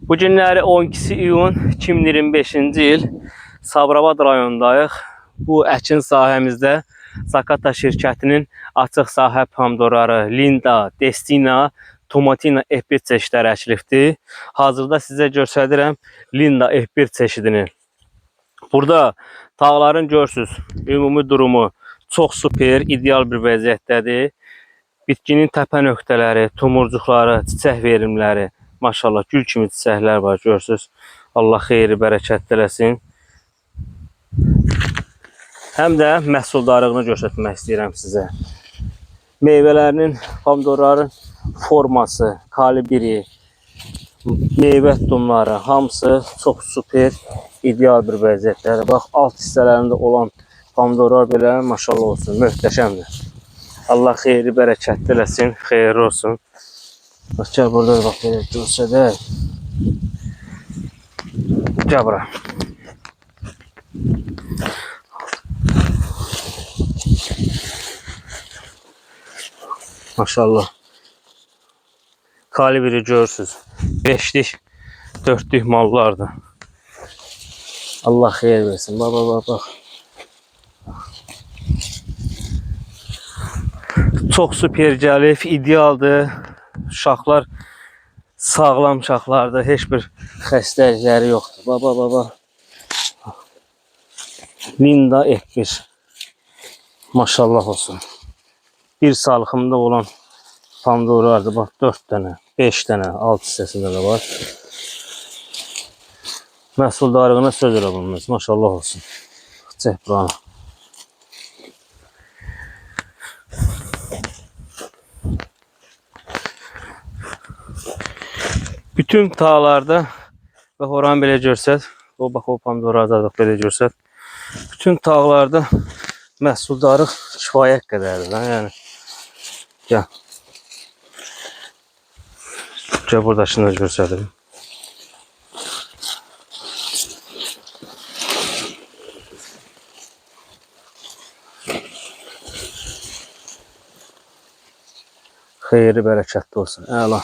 Bu günləri 12 iyun 2025-ci il Sabirabad rayonundayıq. Bu əkin sahəmizdə Zakata şirkətinin açıq sahə pomidorları Linda, Destina, Tomatina F1 çeşidləri əkilibdir. Hazırda sizə göstərirəm Linda F1 çeşidini. Burada tağların görürsünüz, ümumi durumu çox super, ideal bir vəziyyətdədir. Bitkinin təpə nöqtələri, tumurcuqları, çiçək verimləri, maşallah gül kimi çiçəklər var, görürsünüz. Allah xeyri, bərəkət eləsin. Həm də məhsuldarlığını göstərmək istəyirəm sizə. Meyvələrinin, pomidorların forması, kalibri, meyvə tutumları hamısı çox super, ideal bir vəziyyətləri. Bax, alt hissələrində olan pomidorlar belə maşallah olsun, möhtəşəmdir. Allah xeyri, bərəkətli eləsin, xeyirli olsun. Bax, gəl burada bax, belə görsədək. Gəl bura. Maşallah. Kalibri görürsünüz. 5'lik, 4'lük mallardır. Allah xeyir versin. Bax, bax, bax. Çox super gəlib, idealdır. Şaxlar sağlam şaxlardır. Heç bir xəstəlikləri yoxdur. Bax, bax, bax, bax. Linda F1. Maşallah olsun. Bir salxımda olan pomidorlardır. Bax, 4 dənə, 5 dənə, 6 hissəsində də var. Məhsuldarlığına söz elə bulunmaz. Maşallah olsun. Çək buranı. Bütün tağlarda, bax, oranı belə görsət, o bax, o pomidorlarda da belə görsət, bütün tağlarda məhsuldarlıq kifayət qədərdir. Yəni, gəl. Gəl, buradakını da görsədim. Xeyri, bərəkətli olsun. Əla.